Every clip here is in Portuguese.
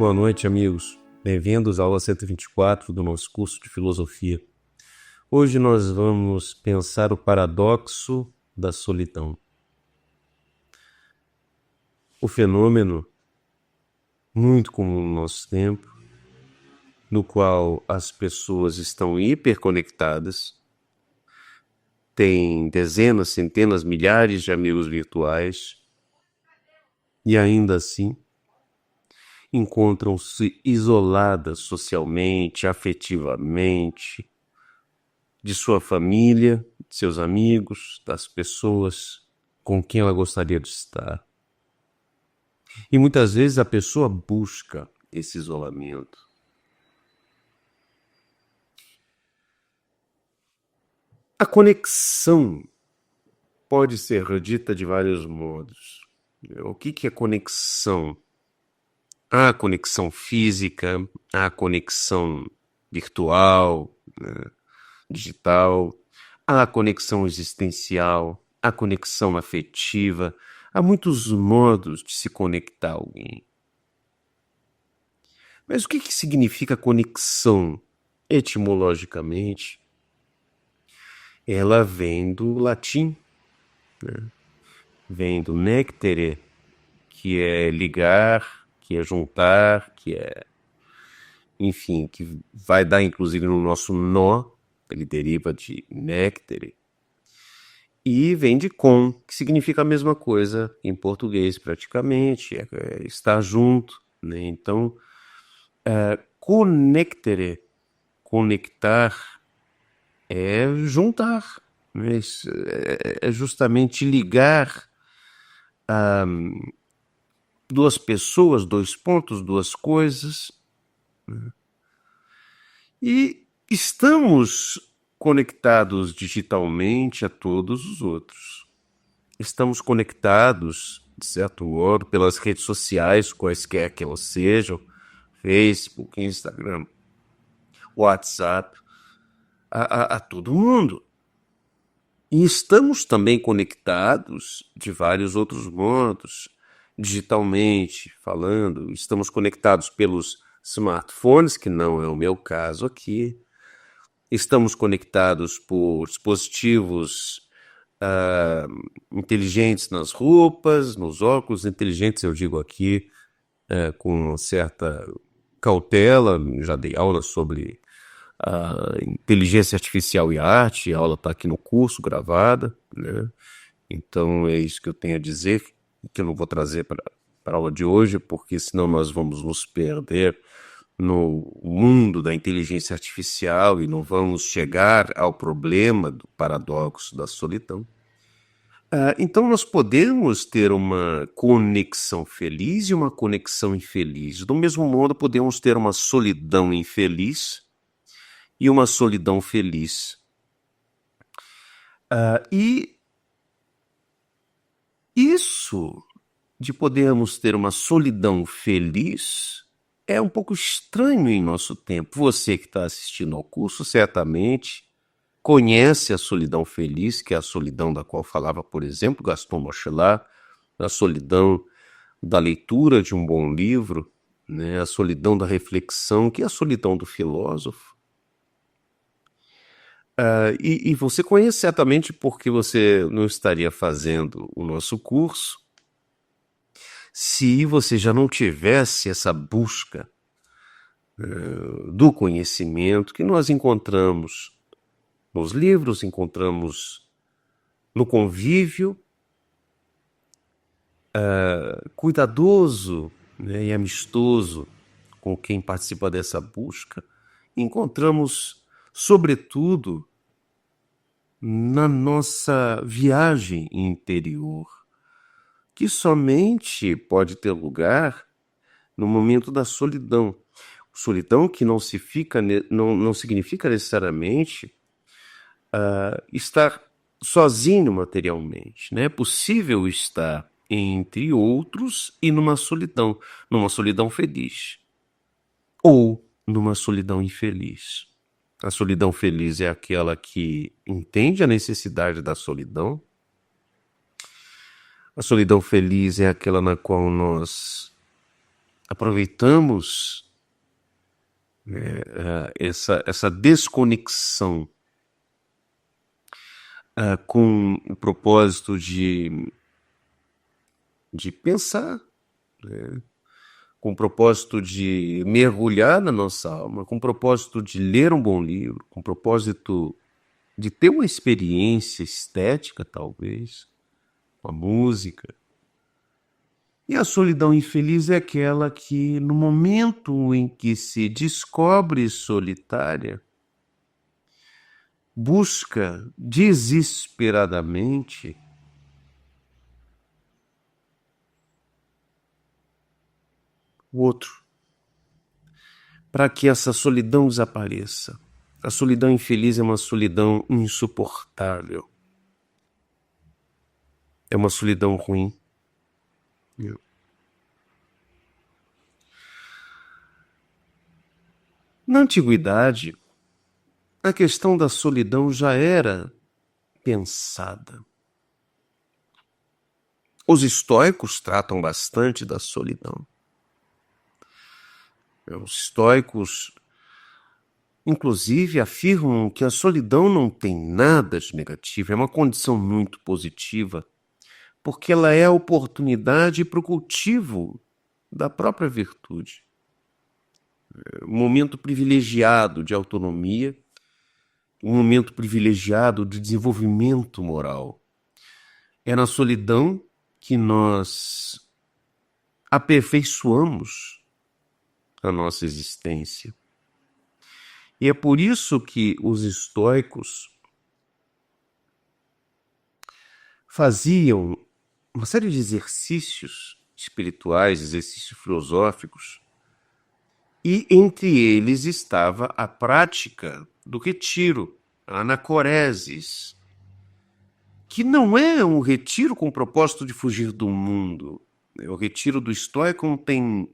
boa noite, amigos. Bem-vindos à aula 124 do nosso curso de filosofia. Hoje nós vamos pensar o paradoxo da solidão. O fenômeno muito comum no nosso tempo, no qual as pessoas estão hiperconectadas, têm dezenas, centenas, milhares de amigos virtuais e ainda assim encontram-se isoladas socialmente, afetivamente, de sua família, de seus amigos, das pessoas com quem ela gostaria de estar. E muitas vezes a pessoa busca esse isolamento. A conexão pode ser dita de vários modos. O que é conexão? Há a conexão física, há a conexão virtual, digital, há a conexão existencial, há a conexão afetiva. Há muitos modos de se conectar a alguém. Mas o que significa conexão etimologicamente? Ela vem do latim, vem do nectere, que é ligar, que é juntar, que é, enfim, que vai dar inclusive no nosso nó, ele deriva de néctere, e vem de com, que significa a mesma coisa em português praticamente, é estar junto, né? Então, connectere, conectar, é juntar, né? É justamente ligar duas pessoas, dois pontos, duas coisas. E estamos conectados digitalmente a todos os outros. Estamos conectados, de certo modo, pelas redes sociais, quaisquer que elas sejam, Facebook, Instagram, WhatsApp, a todo mundo. E estamos também conectados de vários outros modos, digitalmente falando. Estamos conectados pelos smartphones, que não é o meu caso aqui. Estamos conectados por dispositivos inteligentes nas roupas, nos óculos. Inteligentes, eu digo aqui, com certa cautela. Já dei aula sobre inteligência artificial e arte. A aula está aqui no curso, gravada, né? Então é isso que eu tenho a dizer, que eu não vou trazer para a aula de hoje, porque senão nós vamos nos perder no mundo da inteligência artificial e não vamos chegar ao problema do paradoxo da solidão. Então nós podemos ter uma conexão feliz e uma conexão infeliz. Do mesmo modo, podemos ter uma solidão infeliz e uma solidão feliz. E isso de podermos ter uma solidão feliz é um pouco estranho em nosso tempo. Você que está assistindo ao curso certamente conhece a solidão feliz, que é a solidão da qual falava, por exemplo, Gaston Bachelard, a solidão da leitura de um bom livro, né? A solidão da reflexão, que é a solidão do filósofo. E você conhece certamente porque você não estaria fazendo o nosso curso se você já não tivesse essa busca do conhecimento que nós encontramos nos livros, encontramos no convívio cuidadoso, né, e amistoso com quem participa dessa busca. Encontramos, sobretudo, na nossa viagem interior, que somente pode ter lugar no momento da solidão. Solidão que não significa necessariamente estar sozinho materialmente, né? É possível estar entre outros e numa solidão feliz ou numa solidão infeliz. A solidão feliz é aquela que entende a necessidade da solidão. A solidão feliz é aquela na qual nós aproveitamos essa desconexão com o propósito de pensar, né? Com o propósito de mergulhar na nossa alma, com o propósito de ler um bom livro, com o propósito de ter uma experiência estética, talvez, uma música. E a solidão infeliz é aquela que, no momento em que se descobre solitária, busca desesperadamente o outro, para que essa solidão desapareça. A solidão infeliz é uma solidão insuportável. É uma solidão ruim. Na antiguidade, a questão da solidão já era pensada. Os estoicos tratam bastante da solidão. Os estoicos, inclusive, afirmam que a solidão não tem nada de negativo, é uma condição muito positiva, porque ela é a oportunidade para o cultivo da própria virtude. Um momento privilegiado de autonomia, um momento privilegiado de desenvolvimento moral. É na solidão que nós aperfeiçoamos a nossa existência. E é por isso que os estoicos faziam uma série de exercícios espirituais, exercícios filosóficos, e entre eles estava a prática do retiro, a anacoresis, que não é um retiro com o propósito de fugir do mundo. O retiro do estoico não tem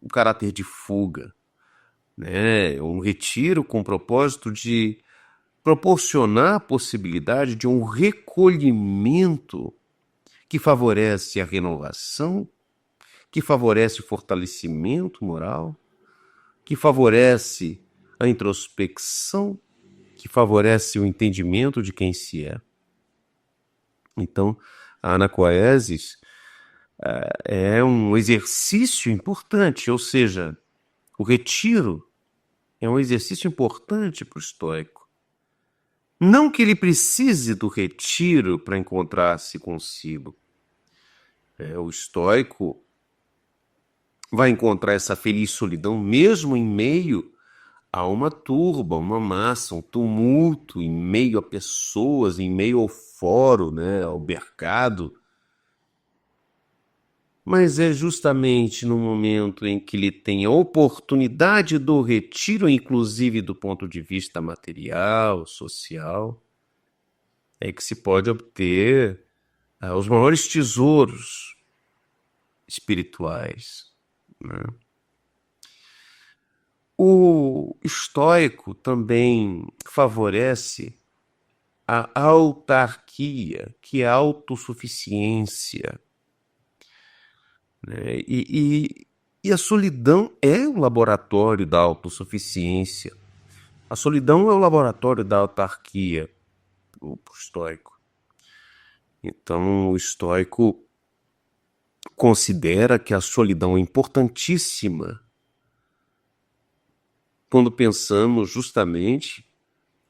um caráter de fuga, né? É um retiro com o propósito de proporcionar a possibilidade de um recolhimento que favorece a renovação, que favorece o fortalecimento moral, que favorece a introspecção, que favorece o entendimento de quem se é. Então, a anacoesis é um exercício importante, ou seja, o retiro é um exercício importante para o estoico. Não que ele precise do retiro para encontrar-se consigo. O estoico vai encontrar essa feliz solidão mesmo em meio a uma turba, uma massa, um tumulto, em meio a pessoas, em meio ao fórum, né, ao mercado. Mas é justamente no momento em que ele tem a oportunidade do retiro, inclusive do ponto de vista material, social, é que se pode obter os maiores tesouros espirituais, né? O estoico também favorece a autarquia, que é a autossuficiência, né? E a solidão é o laboratório da autossuficiência. A solidão é o laboratório da autarquia, o estoico. Então, o estoico considera que a solidão é importantíssima quando pensamos justamente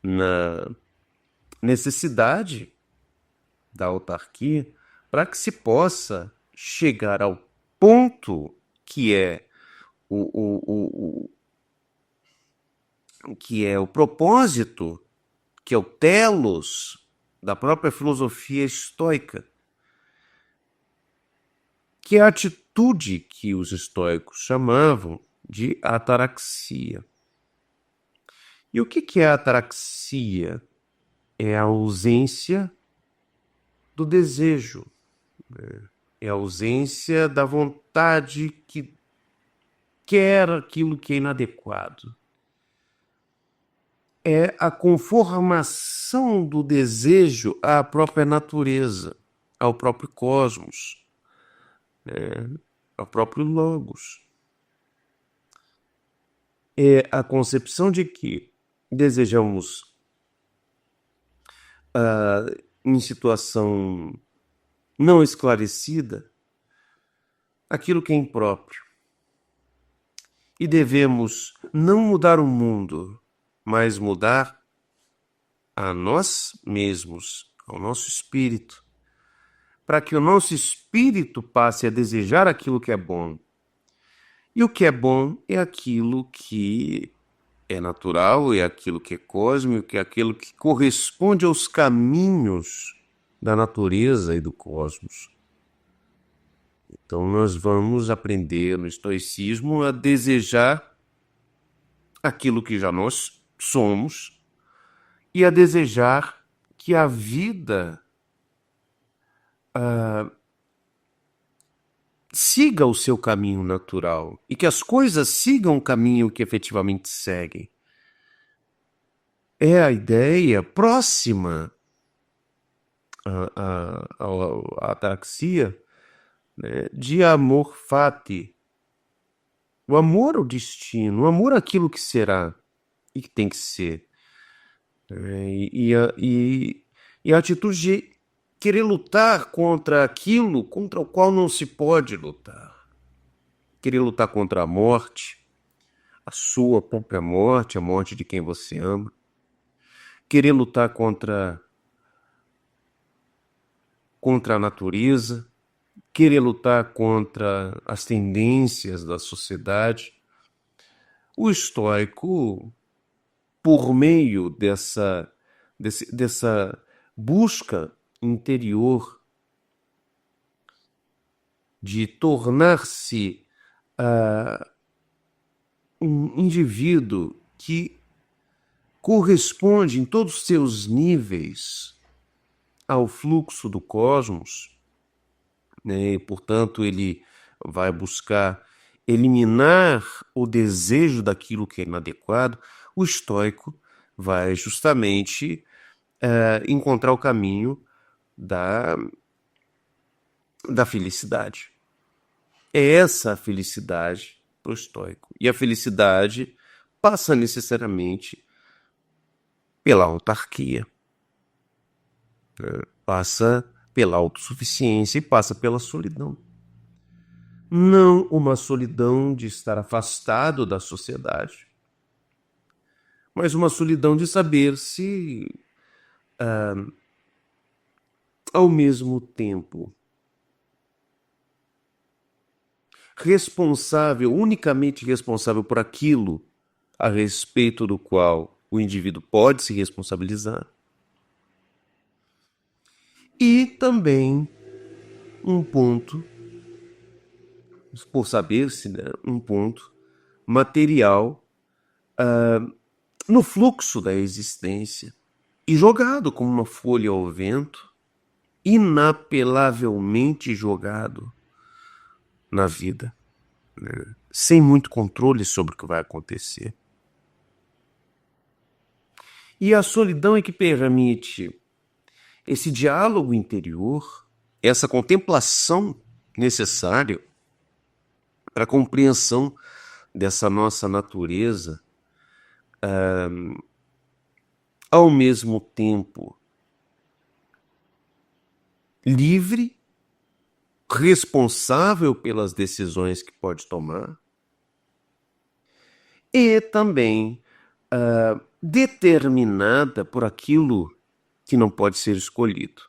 na necessidade da autarquia para que se possa chegar ao ponto que é que é o propósito, que é o telos da própria filosofia estoica, que é a atitude que os estoicos chamavam de ataraxia. E o que é a ataraxia? É a ausência do desejo, né? É a ausência da vontade que quer aquilo que é inadequado. É a conformação do desejo à própria natureza, ao próprio cosmos, né? Ao próprio logos. é a concepção de que desejamos, em situação não esclarecida, aquilo que é impróprio. E devemos não mudar o mundo, mas mudar a nós mesmos, ao nosso espírito, para que o nosso espírito passe a desejar aquilo que é bom. E o que é bom é aquilo que é natural, é aquilo que é cósmico, é aquilo que corresponde aos caminhos da natureza e do cosmos. Então nós vamos aprender no estoicismo a desejar aquilo que já nós somos e a desejar que a vida siga o seu caminho natural e que as coisas sigam o caminho que efetivamente seguem. É a ideia próxima à ataraxia, né, de amor fati. O amor ao destino, o amor àquilo que será e que tem que ser. E a atitude de querer lutar contra aquilo contra o qual não se pode lutar. Querer lutar contra a morte, a sua própria morte, a morte de quem você ama. Querer lutar contra a natureza, querer lutar contra as tendências da sociedade. O estoico, por meio dessa busca interior de tornar-se um indivíduo que corresponde em todos os seus níveis ao fluxo do cosmos, né? E, portanto, ele vai buscar eliminar o desejo daquilo que é inadequado. O estoico vai justamente encontrar o caminho da felicidade. É essa a felicidade para o estoico. E a felicidade passa necessariamente pela autarquia, passa pela autossuficiência e passa pela solidão. Não uma solidão de estar afastado da sociedade, mas uma solidão de saber-se ao mesmo tempo responsável, unicamente responsável por aquilo a respeito do qual o indivíduo pode se responsabilizar. E também um ponto, por saber-se, né, um ponto material no fluxo da existência e jogado como uma folha ao vento, inapelavelmente jogado na vida, né, sem muito controle sobre o que vai acontecer. E a solidão é que permite esse diálogo interior, essa contemplação necessária para a compreensão dessa nossa natureza, ao mesmo tempo livre, responsável pelas decisões que pode tomar e também determinada por aquilo que não pode ser escolhido,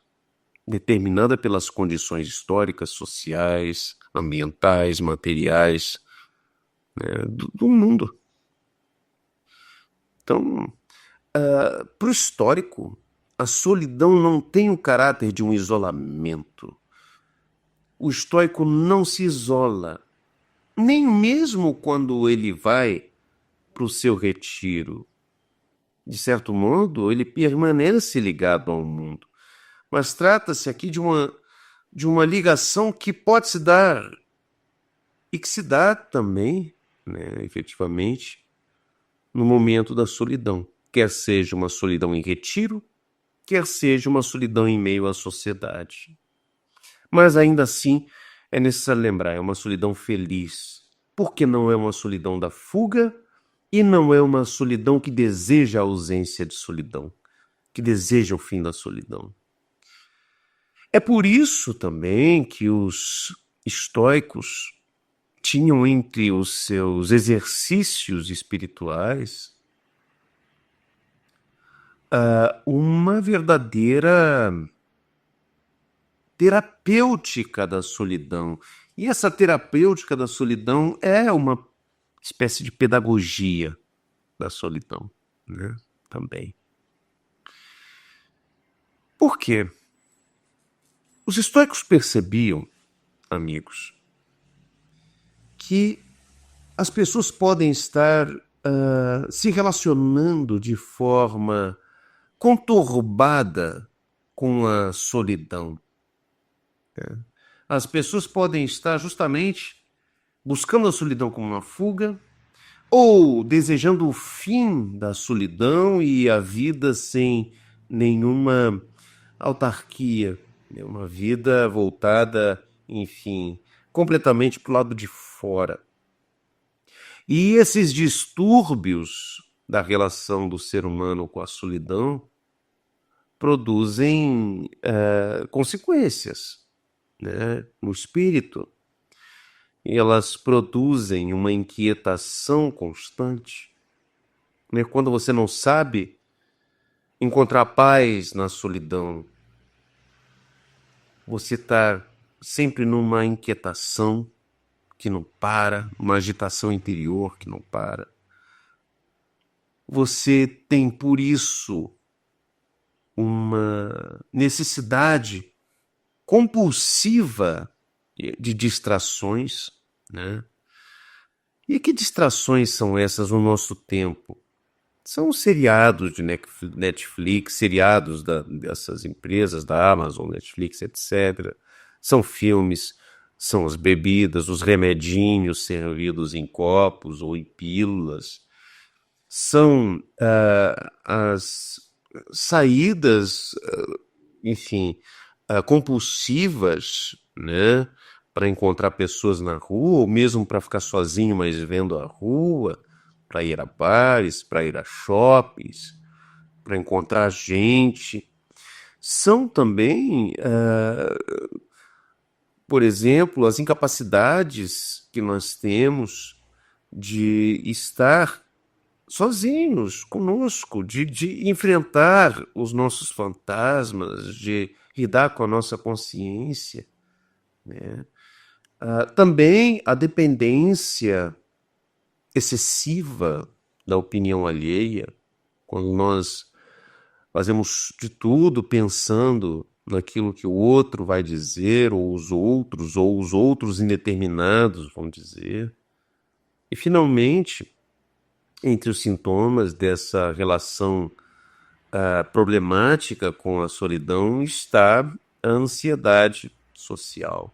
determinada pelas condições históricas, sociais, ambientais, materiais, né, do mundo. Então, para o histórico, a solidão não tem o caráter de um isolamento. O estoico não se isola, nem mesmo quando ele vai para o seu retiro. De certo modo, ele permanece ligado ao mundo. Mas trata-se aqui de uma ligação que pode se dar e que se dá também, né, efetivamente, no momento da solidão. Quer seja uma solidão em retiro, quer seja uma solidão em meio à sociedade. Mas ainda assim, é necessário lembrar, é uma solidão feliz, porque não é uma solidão da fuga, E não é uma solidão que deseja a ausência de solidão, que deseja o fim da solidão. É por isso também que os estoicos tinham entre os seus exercícios espirituais uma verdadeira terapêutica da solidão. E essa terapêutica da solidão é uma espécie de pedagogia da solidão, né? Também. Por quê? Os estoicos percebiam, amigos, que as pessoas podem estar se relacionando de forma conturbada com a solidão. As pessoas podem estar justamente buscando a solidão como uma fuga ou desejando o fim da solidão e a vida sem nenhuma autarquia, uma vida voltada, enfim, completamente para o lado de fora. E esses distúrbios da relação do ser humano com a solidão produzem consequências, né, no espírito. E elas produzem uma inquietação constante, né? Quando você não sabe encontrar paz na solidão, você está sempre numa inquietação que não para, uma agitação interior que não para. Você tem, por isso, uma necessidade compulsiva de distrações, né? E que distrações são essas no nosso tempo? São seriados de Netflix, seriados dessas empresas, da Amazon, Netflix, etc. São filmes, são as bebidas, os remedinhos servidos em copos ou em pílulas. São as saídas, enfim, compulsivas, né? Para encontrar pessoas na rua, ou mesmo para ficar sozinho, mas vendo a rua, para ir a bares, para ir a shoppings, para encontrar gente. São também, por exemplo, as incapacidades que nós temos de estar sozinhos, conosco, de enfrentar os nossos fantasmas, de lidar com a nossa consciência, né? Também a dependência excessiva da opinião alheia, quando nós fazemos de tudo pensando naquilo que o outro vai dizer, ou os outros indeterminados vão dizer. E, finalmente, entre os sintomas dessa relação problemática com a solidão está a ansiedade social.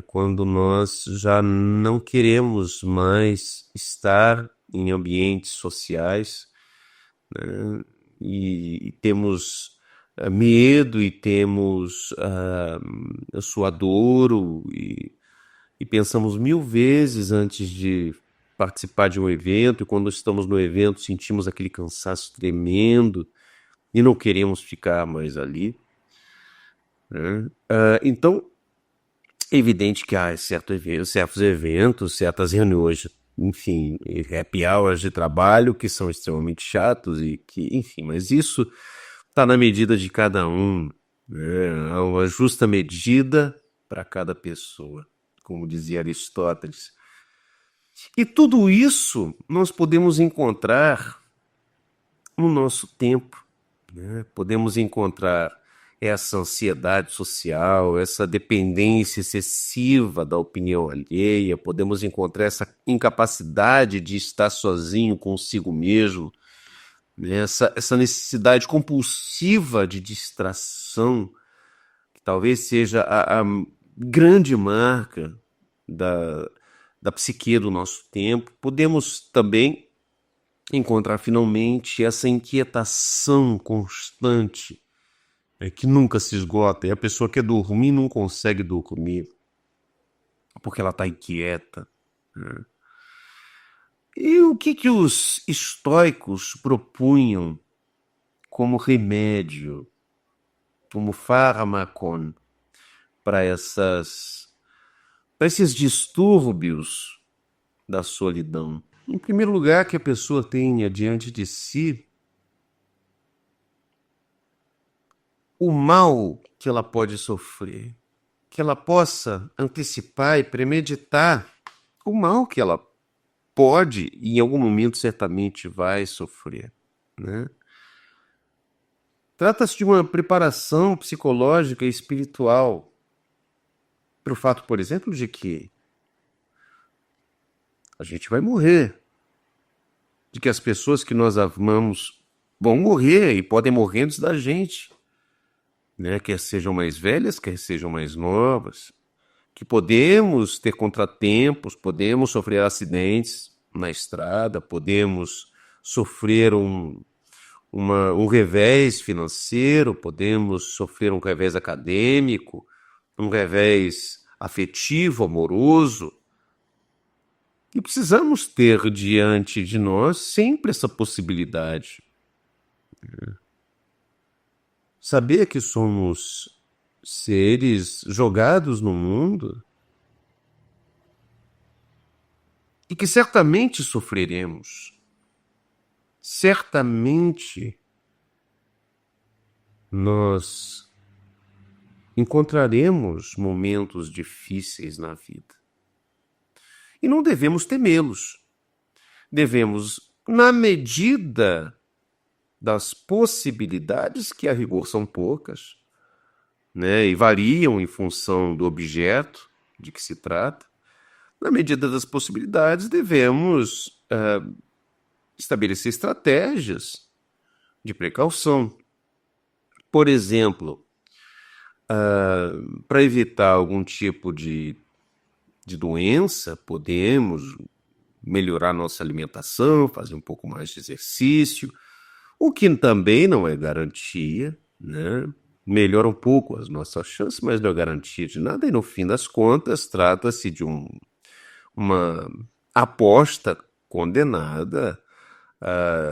Quando nós já não queremos mais estar em ambientes sociais, né? E temos medo e temos suadouro e pensamos 1000 vezes antes de participar de um evento, e quando estamos no evento sentimos aquele cansaço tremendo e não queremos ficar mais ali, né? Então, é evidente que há certos eventos, certas reuniões, enfim, happy hours de trabalho que são extremamente chatos e que, enfim, mas isso está na medida de cada um, né? Há uma justa medida para cada pessoa, como dizia Aristóteles. E tudo isso nós podemos encontrar no nosso tempo, né? Podemos encontrar essa ansiedade social, essa dependência excessiva da opinião alheia, podemos encontrar essa incapacidade de estar sozinho consigo mesmo, né? Essa necessidade compulsiva de distração, que talvez seja a grande marca da psique do nosso tempo. Podemos também encontrar finalmente essa inquietação constante, que nunca se esgota, e a pessoa quer dormir não consegue dormir porque ela está inquieta, né? E o que os estoicos propunham como remédio, como fármacon para para esses distúrbios da solidão? Em primeiro lugar, que a pessoa tenha diante de si o mal que ela pode sofrer, que ela possa antecipar e premeditar o mal que ela pode e em algum momento certamente vai sofrer, né? Trata-se de uma preparação psicológica e espiritual para o fato, por exemplo, de que a gente vai morrer, de que as pessoas que nós amamos vão morrer e podem morrer antes da gente, né? Quer sejam mais velhas, quer sejam mais novas, que podemos ter contratempos, podemos sofrer acidentes na estrada, podemos sofrer um revés financeiro, podemos sofrer um revés acadêmico, um revés afetivo, amoroso. E precisamos ter diante de nós sempre essa possibilidade. Saber que somos seres jogados no mundo e que certamente sofreremos. Certamente nós encontraremos momentos difíceis na vida. E não devemos temê-los. Devemos, na medida das possibilidades, que a rigor são poucas, né, e variam em função do objeto de que se trata, na medida das possibilidades, devemos estabelecer estratégias de precaução. Por exemplo, para evitar algum tipo de doença, podemos melhorar nossa alimentação, fazer um pouco mais de exercício, o que também não é garantia, né? Melhora um pouco as nossas chances, mas não é garantia de nada, e no fim das contas trata-se de uma aposta condenada,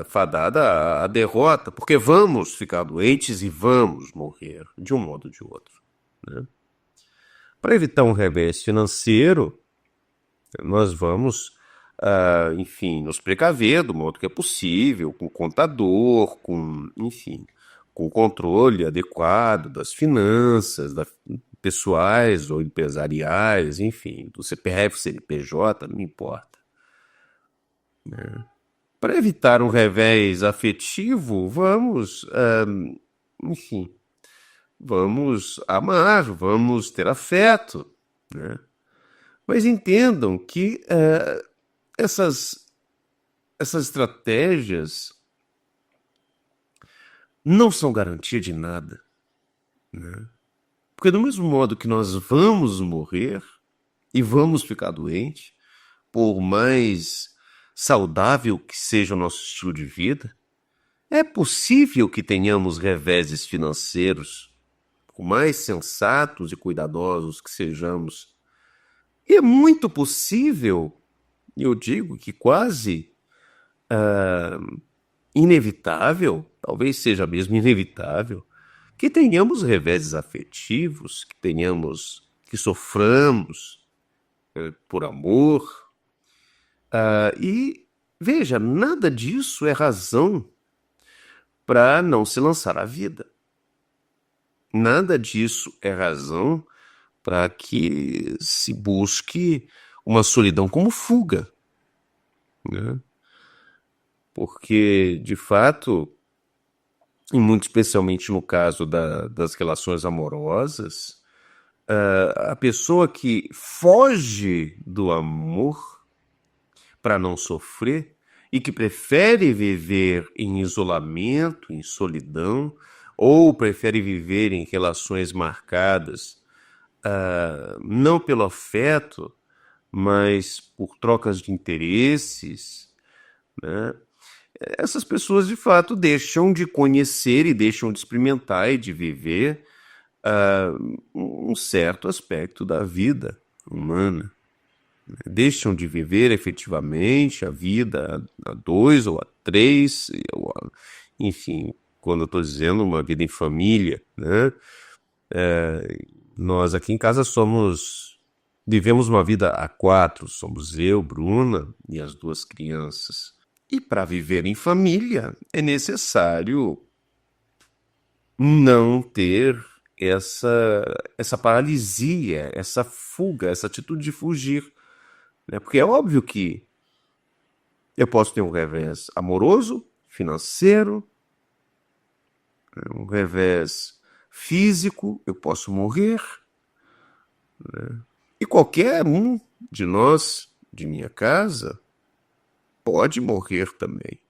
fadada à derrota, porque vamos ficar doentes e vamos morrer, de um modo ou de outro, né? Para evitar um revés financeiro, nós vamos, enfim, nos precaver do modo que é possível, com o contador, enfim, com o controle adequado das finanças, pessoais ou empresariais, enfim, do CPF, CNPJ, não importa, né? Para evitar um revés afetivo, vamos, enfim, vamos amar, vamos ter afeto, né? Mas entendam que essas estratégias não são garantia de nada, né? Porque do mesmo modo que nós vamos morrer e vamos ficar doentes, por mais saudável que seja o nosso estilo de vida, é possível que tenhamos reveses financeiros, por mais sensatos e cuidadosos que sejamos. E é muito possível, eu digo que quase inevitável, talvez seja mesmo inevitável, que tenhamos reveses afetivos, que soframos por amor. E veja, nada disso é razão para não se lançar à vida. Nada disso é razão para que se busque uma solidão como fuga, né? Porque, de fato, e muito especialmente no caso das relações amorosas, a pessoa que foge do amor para não sofrer e que prefere viver em isolamento, em solidão, ou prefere viver em relações marcadas não pelo afeto, mas por trocas de interesses, né? Essas pessoas, de fato, deixam de conhecer e deixam de experimentar e de viver um certo aspecto da vida humana. deixam de viver efetivamente a vida a dois ou a três, enfim, quando eu estou dizendo uma vida em família, né? Nós aqui em casa vivemos uma vida a quatro, somos eu, Bruna e as duas crianças. E para viver em família é necessário não ter essa paralisia, essa fuga, essa atitude de fugir, né? Porque é óbvio que eu posso ter um revés amoroso, financeiro, um revés físico, eu posso morrer, e qualquer um de nós, de minha casa, pode morrer também,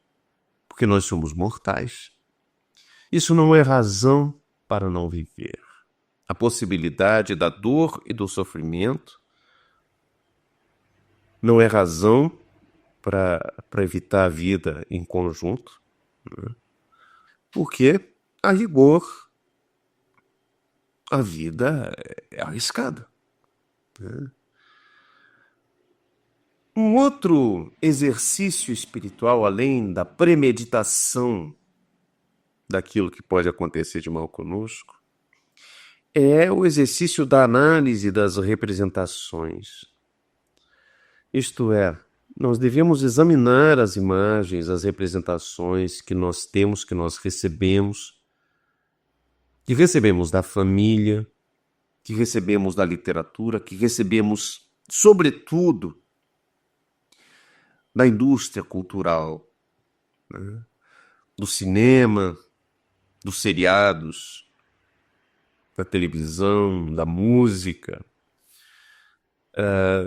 porque nós somos mortais. Isso não é razão para não viver. A possibilidade da dor e do sofrimento não é razão para evitar a vida em conjunto, né? Porque, a rigor, a vida é arriscada, né? Um outro exercício espiritual, além da premeditação daquilo que pode acontecer de mal conosco, é o exercício da análise das representações. Isto é, nós devemos examinar as imagens, as representações que nós temos, que nós recebemos, que recebemos da família, que recebemos da literatura, que recebemos, sobretudo, da indústria cultural, né? Do cinema, dos seriados, da televisão, da música.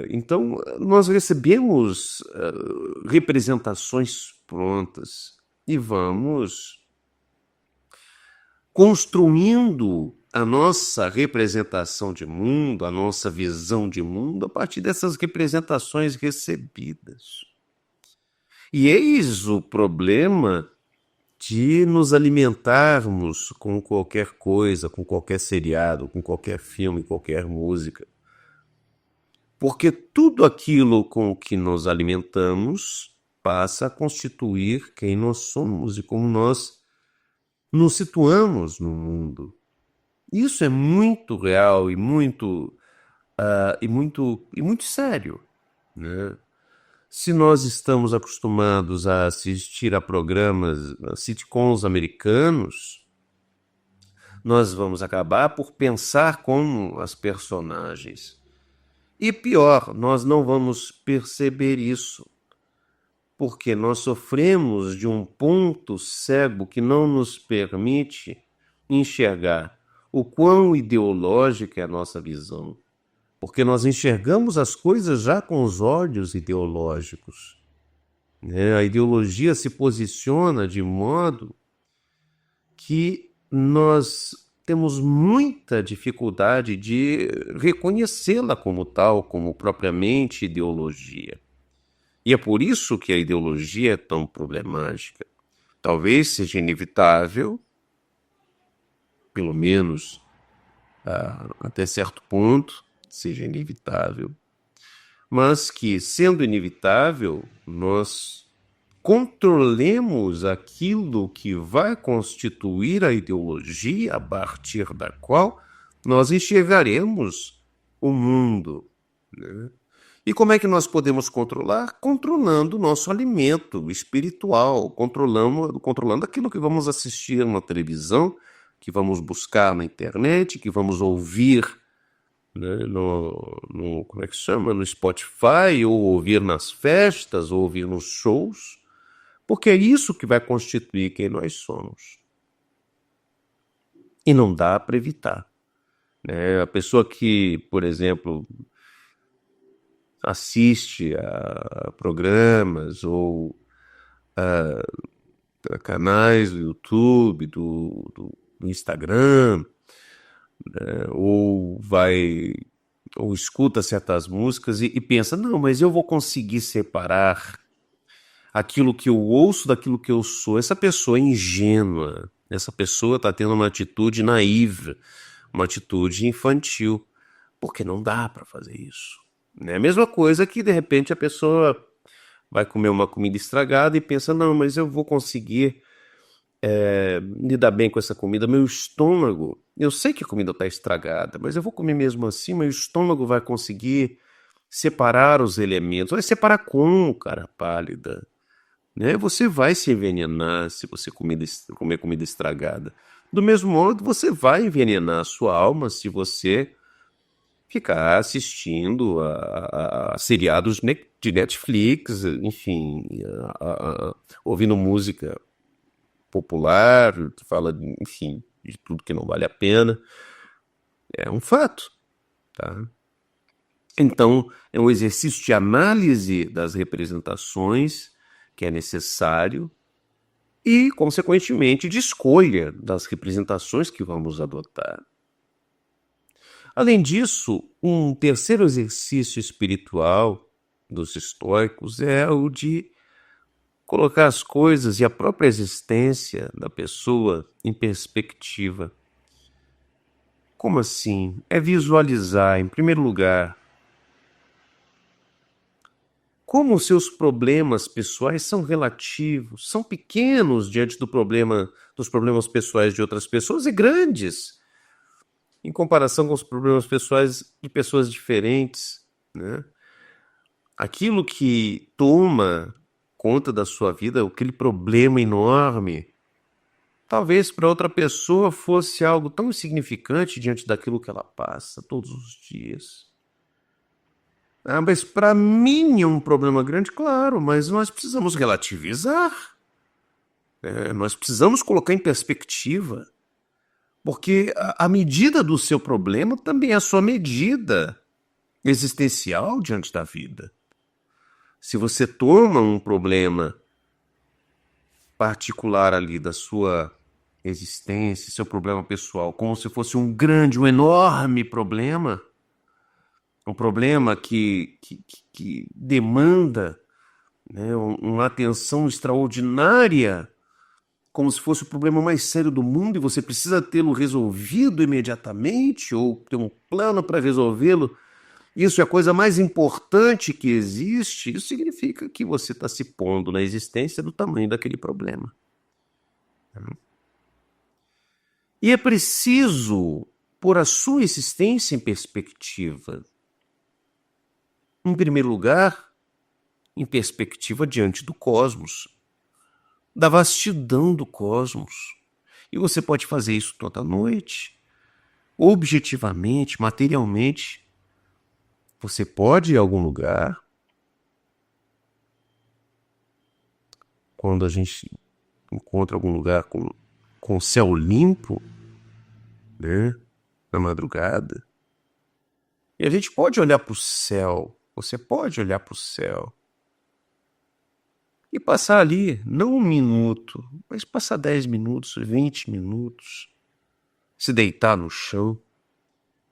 Então, nós recebemos representações prontas e vamos construindo a nossa representação de mundo, a nossa visão de mundo a partir dessas representações recebidas. E eis o problema de nos alimentarmos com qualquer coisa, com qualquer seriado, com qualquer filme, qualquer música. Porque tudo aquilo com que nos alimentamos passa a constituir quem nós somos e como nós nos situamos no mundo. Isso é muito real e muito sério, né? Se nós estamos acostumados a assistir a programas, a sitcoms americanos, nós vamos acabar por pensar como as personagens. E pior, nós não vamos perceber isso, porque nós sofremos de um ponto cego que não nos permite enxergar o quão ideológica é a nossa visão. Porque nós enxergamos as coisas já com os olhos ideológicos, né? A ideologia se posiciona de modo que nós temos muita dificuldade de reconhecê-la como tal, como propriamente ideologia. E é por isso que a ideologia é tão problemática. Talvez seja inevitável, pelo menos até certo ponto, seja inevitável, mas que, sendo inevitável, nós controlemos aquilo que vai constituir a ideologia a partir da qual nós enxergaremos o mundo, né? E como é que nós podemos controlar? Controlando o nosso alimento espiritual, controlando aquilo que vamos assistir na televisão, que vamos buscar na internet, que vamos ouvir, né, como é que chama? No Spotify, ou ouvir nas festas, ou ouvir nos shows, porque é isso que vai constituir quem nós somos. E não dá para evitar, né? A pessoa que, por exemplo, assiste a programas ou a canais do YouTube, do Instagram, né, ou escuta certas músicas e pensa, não, mas eu vou conseguir separar aquilo que eu ouço daquilo que eu sou. Essa pessoa é ingênua, essa pessoa está tendo uma atitude naiva, uma atitude infantil, porque não dá para fazer isso. É a mesma coisa que, de repente, a pessoa vai comer uma comida estragada e pensa, não, mas eu vou conseguir lidar bem com essa comida. Meu estômago, eu sei que a comida está estragada, mas eu vou comer mesmo assim, meu estômago vai conseguir separar os elementos. Vai separar como, cara pálida? Né? Você vai se envenenar se você comer comida estragada. Do mesmo modo, você vai envenenar a sua alma se você ficar assistindo a seriados de Netflix, enfim, ouvindo música popular, fala, enfim, de tudo que não vale a pena. É um fato, tá? Então, é um exercício de análise das representações que é necessário e, consequentemente, de escolha das representações que vamos adotar. Além disso, um terceiro exercício espiritual dos estoicos é o de colocar as coisas e a própria existência da pessoa em perspectiva. Como assim? É visualizar, em primeiro lugar, como os seus problemas pessoais são relativos, são pequenos diante dos problemas pessoais de outras pessoas e grandes em comparação com os problemas pessoais de pessoas diferentes, né? Aquilo que toma conta da sua vida, aquele problema enorme, talvez para outra pessoa fosse algo tão insignificante diante daquilo que ela passa todos os dias. Ah, mas para mim é um problema grande, claro, mas nós precisamos relativizar. Nós precisamos colocar em perspectiva. Porque a medida do seu problema também é a sua medida existencial diante da vida. Se você toma um problema particular ali da sua existência, seu problema pessoal, como se fosse um grande, um enorme problema, um problema que demanda, né, uma atenção extraordinária, como se fosse o problema mais sério do mundo e você precisa tê-lo resolvido imediatamente ou ter um plano para resolvê-lo, isso é a coisa mais importante que existe, isso significa que você está se pondo na existência do tamanho daquele problema. E é preciso pôr a sua existência em perspectiva. Em primeiro lugar, em perspectiva diante do cosmos, da vastidão do cosmos. E você pode fazer isso toda noite, objetivamente, materialmente. Você pode ir a algum lugar, quando a gente encontra algum lugar com o céu limpo, né, na madrugada, e a gente pode olhar para o céu, você pode olhar para o céu, e passar ali, não 1 minuto, mas passar 10 minutos, 20 minutos, se deitar no chão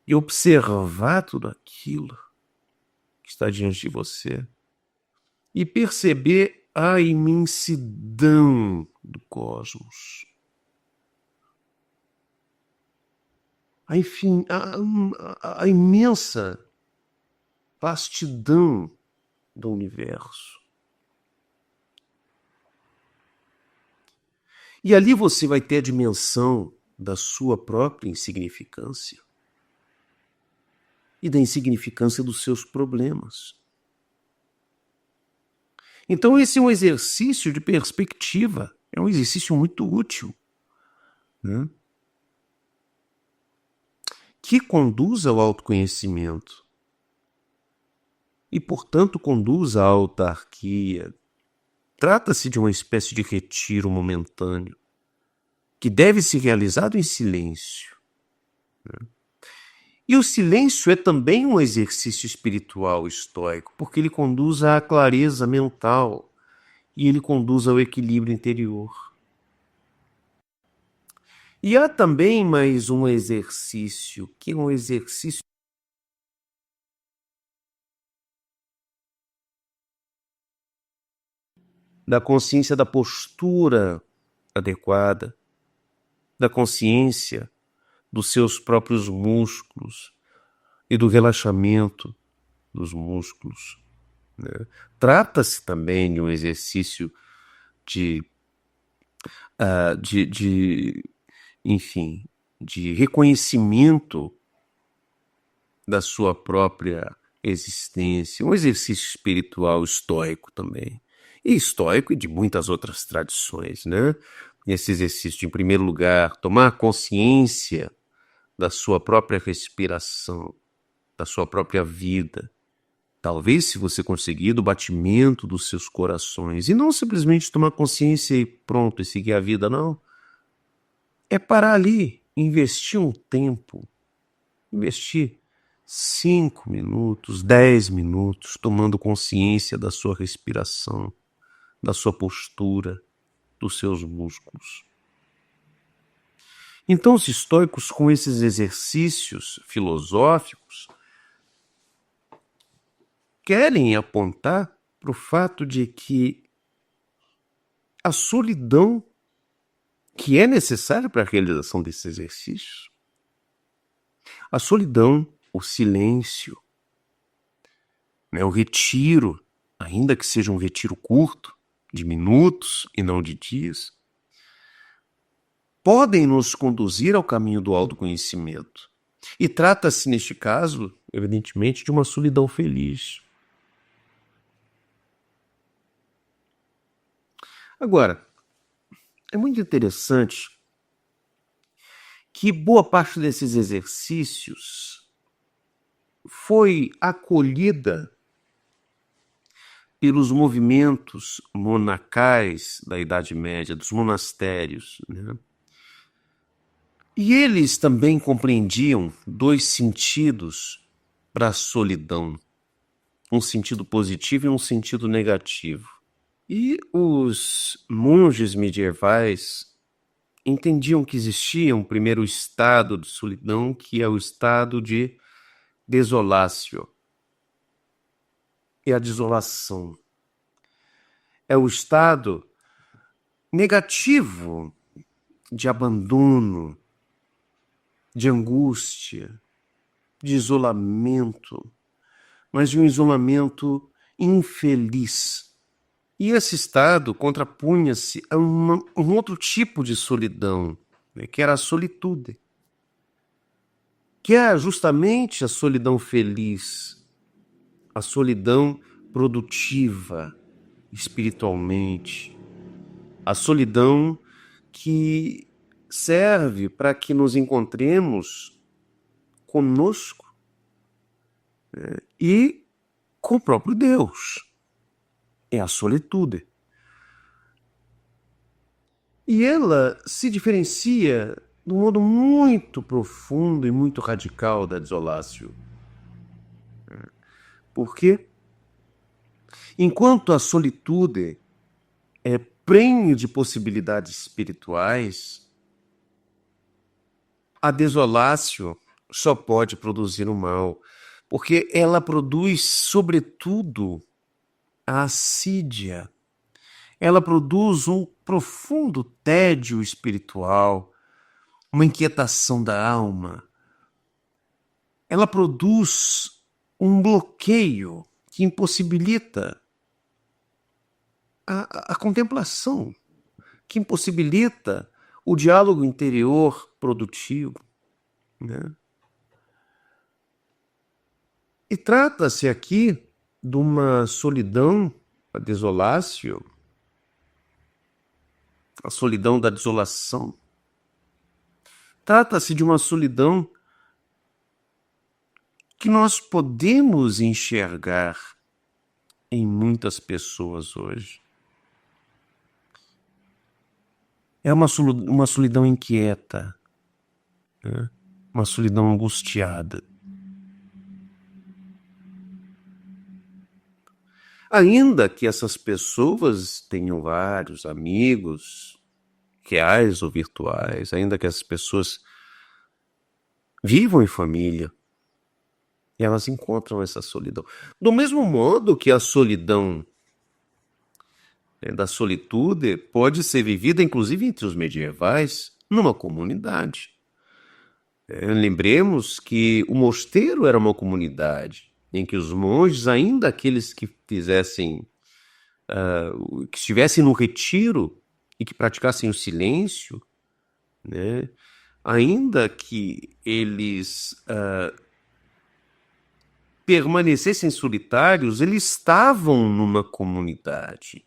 e observar tudo aquilo que está diante de você e perceber a imensidão do cosmos. Enfim, a imensa vastidão do universo. E ali você vai ter a dimensão da sua própria insignificância e da insignificância dos seus problemas. Então esse é um exercício de perspectiva, é um exercício muito útil, né? Que conduz ao autoconhecimento e, portanto, conduz à autarquia. Trata-se de uma espécie de retiro momentâneo que deve ser realizado em silêncio. E o silêncio é também um exercício espiritual estoico, porque ele conduz à clareza mental e ele conduz ao equilíbrio interior. E há também mais um exercício, que é um exercício da consciência da postura adequada, da consciência dos seus próprios músculos e do relaxamento dos músculos, né? Trata-se também de um exercício de, de, enfim, de reconhecimento da sua própria existência, um exercício espiritual estoico também. E estoico e de muitas outras tradições, né? Esse exercício de, em primeiro lugar, tomar consciência da sua própria respiração, da sua própria vida. Talvez, se você conseguir, do batimento dos seus corações. E não simplesmente tomar consciência e pronto, e seguir a vida, não. É parar ali, investir um tempo, investir 5 minutos, 10 minutos, tomando consciência da sua respiração, da sua postura, dos seus músculos. Então, os estoicos, com esses exercícios filosóficos, querem apontar para o fato de que a solidão que é necessária para a realização desses exercícios, a solidão, o silêncio, né, o retiro, ainda que seja um retiro curto, de minutos e não de dias, podem nos conduzir ao caminho do autoconhecimento. E trata-se, neste caso, evidentemente, de uma solidão feliz. Agora, é muito interessante que boa parte desses exercícios foi acolhida pelos movimentos monacais da Idade Média, dos monastérios, né? E eles também compreendiam 2 sentidos para a solidão, um sentido positivo e um sentido negativo. E os monges medievais entendiam que existia um primeiro estado de solidão, que é o estado de desolatio. É a desolação. É o estado negativo de abandono, de angústia, de isolamento, mas de um isolamento infeliz. E esse estado contrapunha-se a um outro tipo de solidão, né, que era a solitude, que é justamente a solidão feliz, a solidão produtiva espiritualmente, a solidão que serve para que nos encontremos conosco, né, e com o próprio Deus. É a solitude. E ela se diferencia de um modo muito profundo e muito radical da desolatio. Porque, enquanto a solitude é prenhe de possibilidades espirituais, a desolatio só pode produzir o mal, porque ela produz, sobretudo, a assídia. Ela produz um profundo tédio espiritual, uma inquietação da alma. Ela produz um bloqueio que impossibilita a contemplação, que impossibilita o diálogo interior produtivo, né? E trata-se aqui de uma solidão, a desolatio, a solidão da desolação. Trata-se de uma solidão que nós podemos enxergar em muitas pessoas hoje. É uma solidão inquieta, né? Uma solidão angustiada. Ainda que essas pessoas tenham vários amigos, reais ou virtuais, ainda que essas pessoas vivam em família, elas encontram essa solidão. Do mesmo modo que a solidão, né, da solitude pode ser vivida, inclusive entre os medievais, numa comunidade. Lembremos que o mosteiro era uma comunidade. em que os monges, ainda aqueles que que estivessem no retiro e que praticassem o silêncio, né, ainda que eles permanecessem solitários, eles estavam numa comunidade.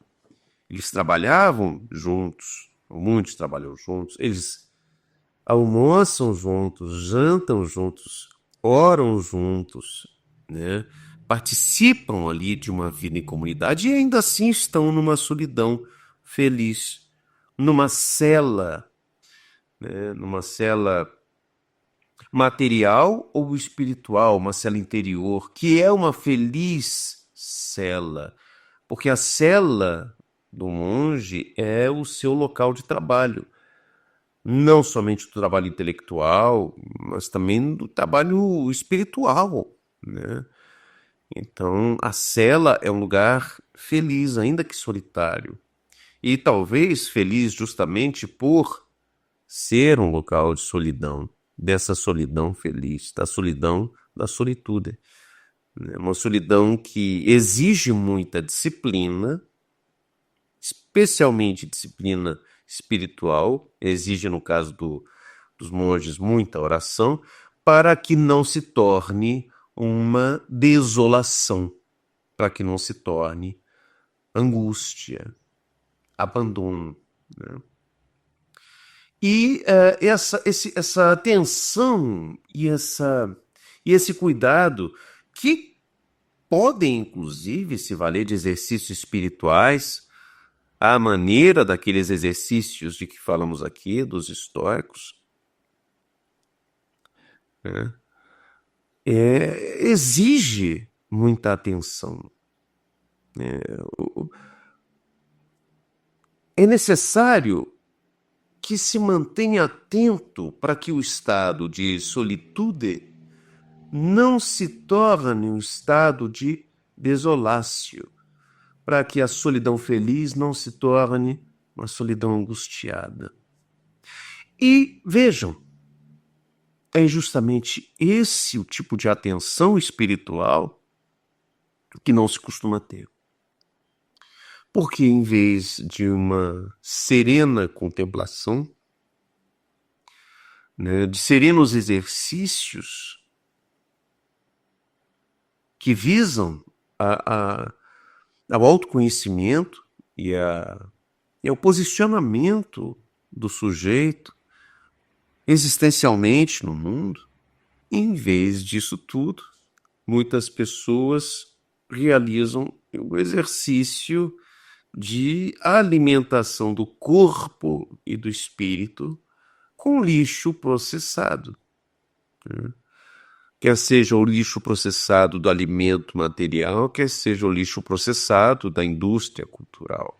Eles trabalhavam juntos, muitos trabalham juntos, eles almoçam juntos, jantam juntos, oram juntos, né? Participam ali de uma vida em comunidade e ainda assim estão numa solidão feliz, numa cela, né? Numa cela material ou espiritual, uma cela interior, que é uma feliz cela, porque a cela do monge é o seu local de trabalho, não somente do trabalho intelectual, mas também do trabalho espiritual, né? Então, a cela é um lugar feliz, ainda que solitário, e talvez feliz justamente por ser um local de solidão, dessa solidão feliz, da solidão da solitude. Uma solidão que exige muita disciplina, especialmente disciplina espiritual, exige, no caso dos monges, muita oração, para que não se torne uma desolação, para que não se torne angústia, abandono, né? E essa atenção e esse cuidado, que podem, inclusive, se valer de exercícios espirituais, à maneira daqueles exercícios de que falamos aqui, dos estoicos, né? Exige muita atenção. É necessário que se mantenha atento para que o estado de solitude não se torne um estado de desolácio, para que a solidão feliz não se torne uma solidão angustiada. E vejam, é justamente esse o tipo de atenção espiritual que não se costuma ter. Porque em vez de uma serena contemplação, né, de serenos exercícios que visam ao autoconhecimento e ao posicionamento do sujeito existencialmente no mundo, em vez disso tudo, muitas pessoas realizam o exercício de alimentação do corpo e do espírito com lixo processado, né? Quer seja o lixo processado do alimento material, quer seja o lixo processado da indústria cultural.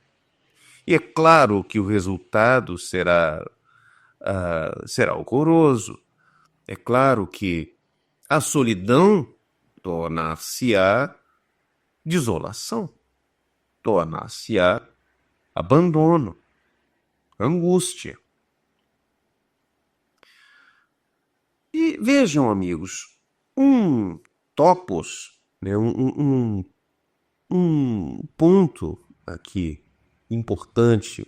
E é claro que o resultado será horroroso. É claro que a solidão tornar-se-á desolação, tornar-se-á abandono, angústia. E vejam, amigos, um topos, né, um ponto aqui importante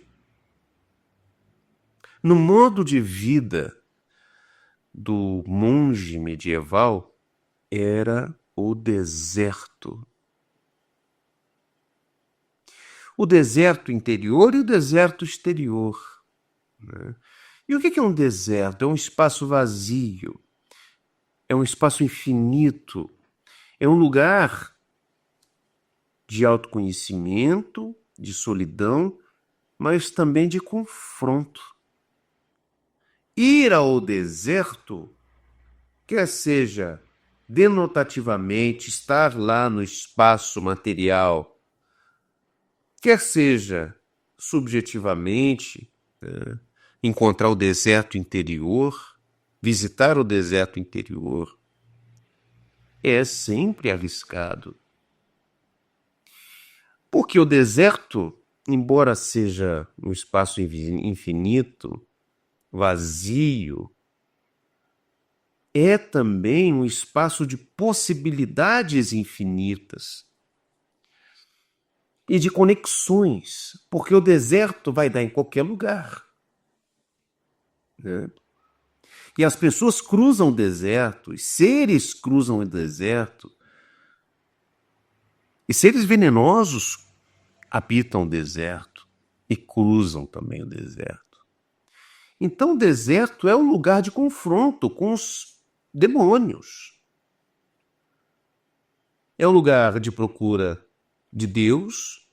no modo de vida do monge medieval era o deserto. O deserto interior e o deserto exterior, né? E o que é um deserto? É um espaço vazio, é um espaço infinito, é um lugar de autoconhecimento, de solidão, mas também de confronto. Ir ao deserto, quer seja denotativamente estar lá no espaço material, quer seja subjetivamente, né, encontrar o deserto interior, visitar o deserto interior, é sempre arriscado. Porque o deserto, embora seja um espaço infinito, vazio, é também um espaço de possibilidades infinitas e de conexões, porque o deserto vai dar em qualquer lugar, né? E as pessoas cruzam o deserto, os seres cruzam o deserto, e seres venenosos habitam o deserto e cruzam também o deserto. Então o deserto é um lugar de confronto com os demônios. É um lugar de procura de Deus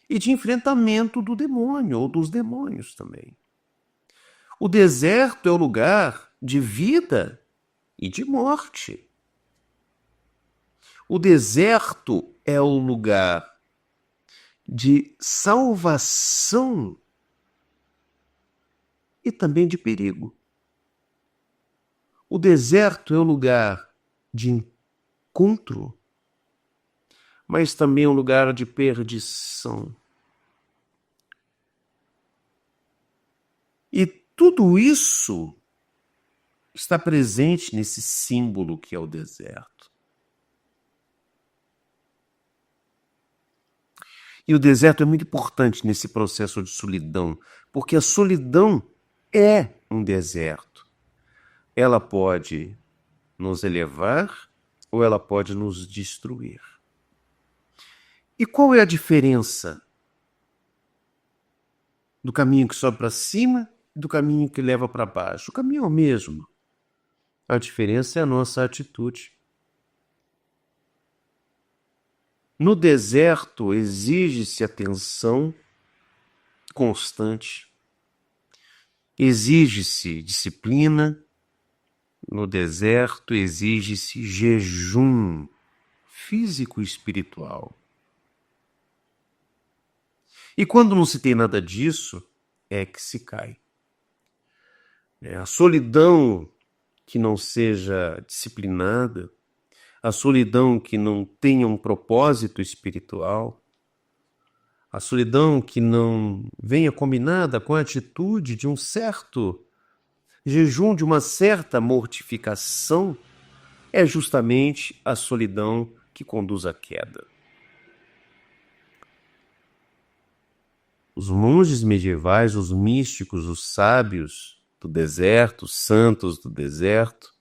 e de enfrentamento do demônio ou dos demônios também. O deserto é o lugar de vida e de morte. O deserto é o lugar de salvação e também de perigo. O deserto é o lugar de encontro, mas também é um lugar de perdição. E tudo isso está presente nesse símbolo que é o deserto. E o deserto é muito importante nesse processo de solidão, porque a solidão é um deserto. Ela pode nos elevar ou ela pode nos destruir. E qual é a diferença do caminho que sobe para cima e do caminho que leva para baixo? O caminho é o mesmo. A diferença é a nossa atitude. No deserto exige-se atenção constante, exige-se disciplina. No deserto exige-se jejum físico e espiritual. E quando não se tem nada disso, é que se cai. A solidão que não seja disciplinada, a solidão que não tenha um propósito espiritual, a solidão que não venha combinada com a atitude de um certo jejum, de uma certa mortificação, é justamente a solidão que conduz à queda. Os monges medievais, os místicos, os sábios do deserto, os santos do deserto,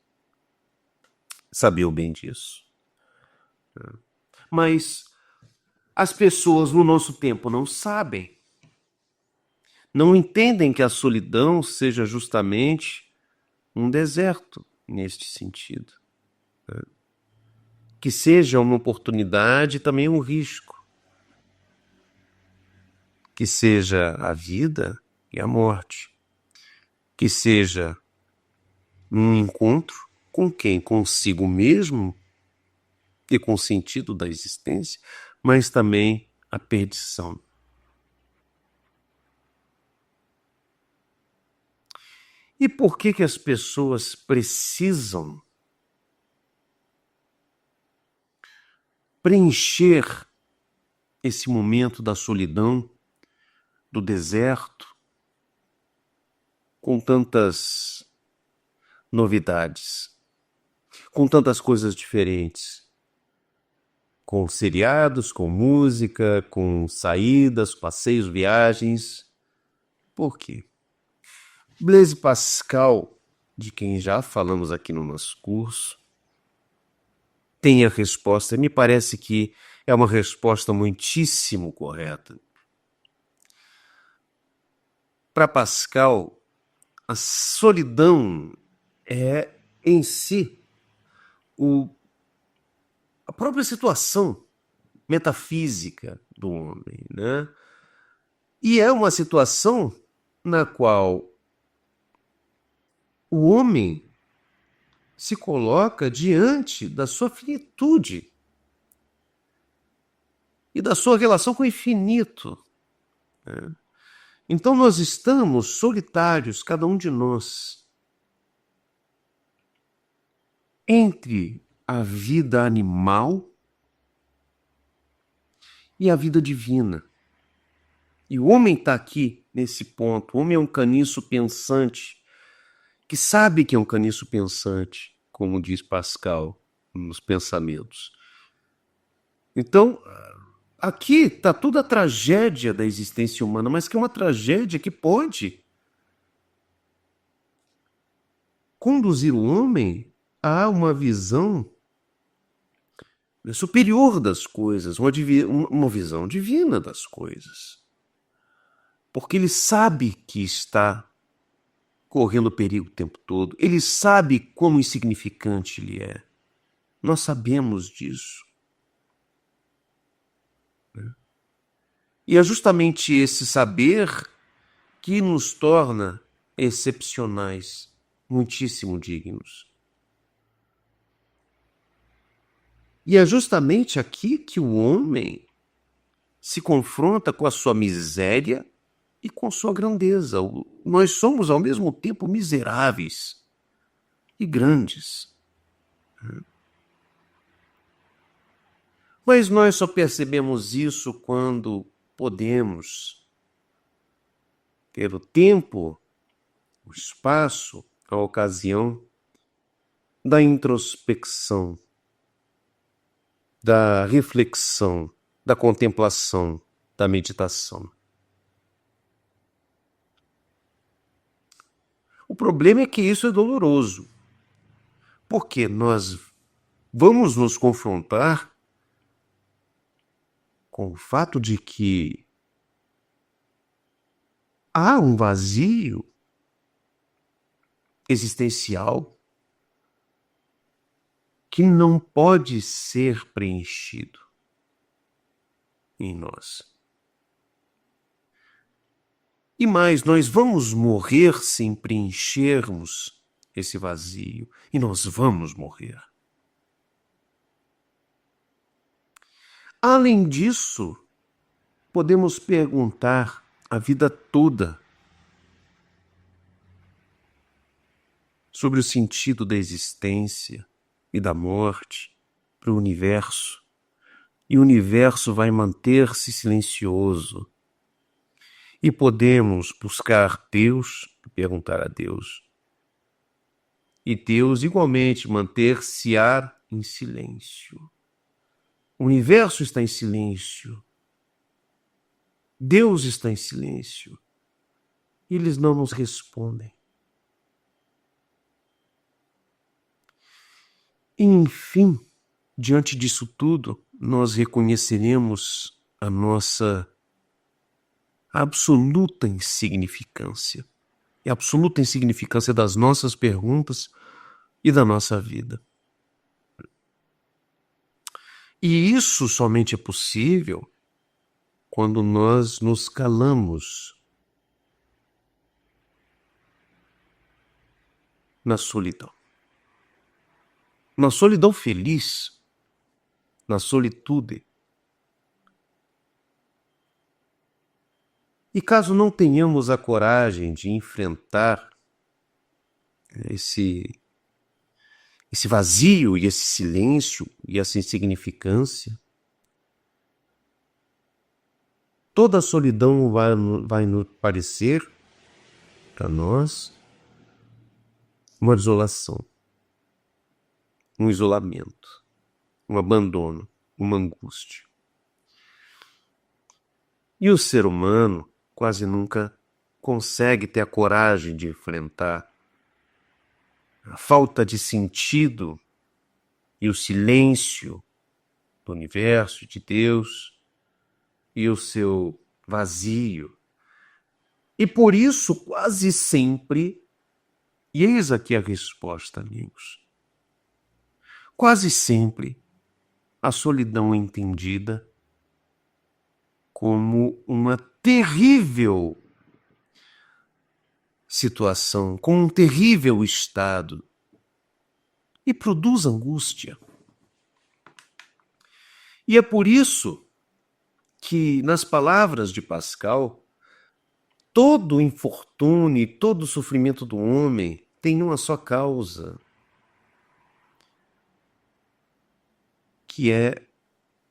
sabiam bem disso. Mas as pessoas no nosso tempo não sabem. Não entendem que a solidão seja justamente um deserto neste sentido. Que seja uma oportunidade e também um risco. Que seja a vida e a morte. Que seja um encontro com quem? Consigo mesmo e com o sentido da existência, mas também a perdição. E por que as pessoas precisam preencher esse momento da solidão, do deserto, com tantas novidades, com tantas coisas diferentes, com seriados, com música, com saídas, passeios, viagens? Por quê? Blaise Pascal, de quem já falamos aqui no nosso curso, tem a resposta, me parece que é uma resposta muitíssimo correta. Para Pascal, a solidão é em si a própria situação metafísica do homem, né? E é uma situação na qual o homem se coloca diante da sua finitude e da sua relação com o infinito, né? Então nós estamos solitários, cada um de nós, entre a vida animal e a vida divina. E o homem está aqui nesse ponto. O homem é um caniço pensante que sabe que é um caniço pensante, como diz Pascal nos Pensamentos. Então, aqui está toda a tragédia da existência humana, mas que é uma tragédia que pode conduzir o homem a uma visão superior das coisas, uma visão divina das coisas. Porque ele sabe que está correndo perigo o tempo todo, ele sabe quão insignificante ele é. Nós sabemos disso. E é justamente esse saber que nos torna excepcionais, muitíssimo dignos. E é justamente aqui que o homem se confronta com a sua miséria e com sua grandeza. Nós somos, ao mesmo tempo, miseráveis e grandes. Mas nós só percebemos isso quando podemos ter o tempo, o espaço, a ocasião da introspecção, da reflexão, da contemplação, da meditação. O problema é que isso é doloroso, porque nós vamos nos confrontar com o fato de que há um vazio existencial que não pode ser preenchido em nós. E mais, nós vamos morrer sem preenchermos esse vazio, e nós vamos morrer. Além disso, podemos perguntar a vida toda sobre o sentido da existência e da morte para o universo, e o universo vai manter-se silencioso. E podemos buscar Deus, perguntar a Deus, e Deus igualmente manter-se-á em silêncio. O universo está em silêncio. Deus está em silêncio. E eles não nos respondem. E, enfim, diante disso tudo, nós reconheceremos a nossa absoluta insignificância. E a absoluta insignificância das nossas perguntas e da nossa vida. E isso somente é possível quando nós nos calamos na solidão. Na solidão feliz, na solitude. E caso não tenhamos a coragem de enfrentar esse vazio e esse silêncio e essa insignificância, toda a solidão vai nos parecer, para nós, uma desolação, um isolamento, um abandono, uma angústia. E o ser humano quase nunca consegue ter a coragem de enfrentar a falta de sentido e o silêncio do universo, de Deus, e o seu vazio. E por isso, quase sempre, e eis aqui a resposta, amigos, quase sempre a solidão é entendida como uma terrível situação, com um terrível estado, e produz angústia. E é por isso que, nas palavras de Pascal, todo o infortúnio e todo o sofrimento do homem tem uma só causa, que é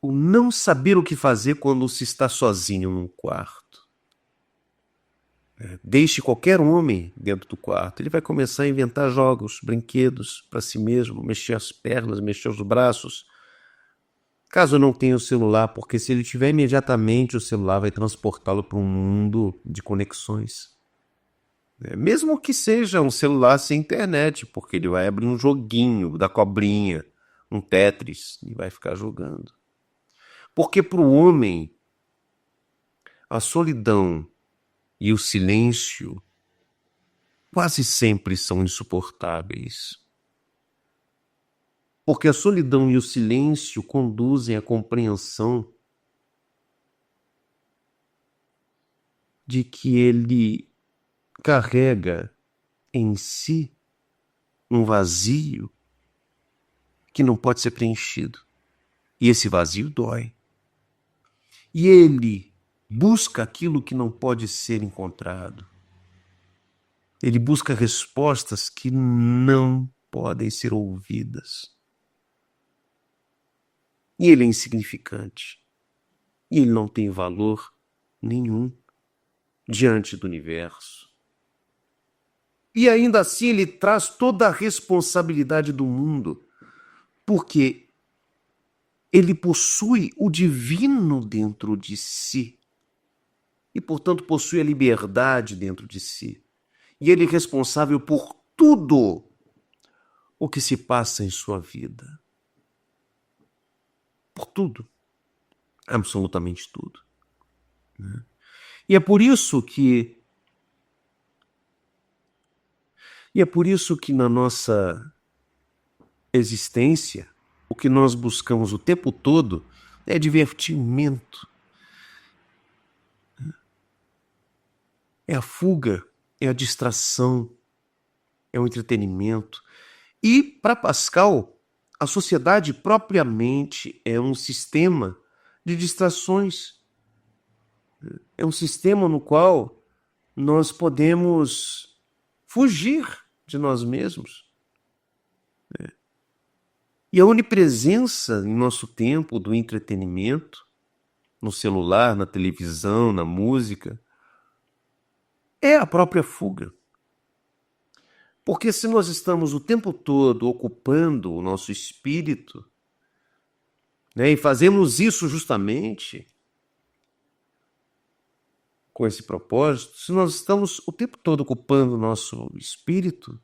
o não saber o que fazer quando se está sozinho num quarto. Deixe qualquer homem dentro do quarto, ele vai começar a inventar jogos, brinquedos para si mesmo, mexer as pernas, mexer os braços. Caso não tenha o celular, porque se ele tiver imediatamente, o celular vai transportá-lo para um mundo de conexões. Mesmo que seja um celular sem internet, porque ele vai abrir um joguinho da cobrinha, um Tetris, e vai ficar jogando. Porque para o homem, a solidão e o silêncio quase sempre são insuportáveis. Porque a solidão e o silêncio conduzem à compreensão de que ele carrega em si um vazio que não pode ser preenchido. E esse vazio dói. E ele busca aquilo que não pode ser encontrado. Ele busca respostas que não podem ser ouvidas. E ele é insignificante. E ele não tem valor nenhum diante do universo. E ainda assim ele traz toda a responsabilidade do mundo, porque ele possui o divino dentro de si e, portanto, possui a liberdade dentro de si. E ele é responsável por tudo o que se passa em sua vida. Por tudo. Absolutamente tudo. E é por isso que na nossa existência, o que nós buscamos o tempo todo é divertimento. É a fuga, é a distração, é o entretenimento. E, para Pascal, a sociedade propriamente é um sistema de distrações. É um sistema no qual nós podemos fugir de nós mesmos. E a onipresença em nosso tempo do entretenimento, no celular, na televisão, na música, é a própria fuga. Porque se nós estamos o tempo todo ocupando o nosso espírito, e fazemos isso justamente com esse propósito, se nós estamos o tempo todo ocupando o nosso espírito,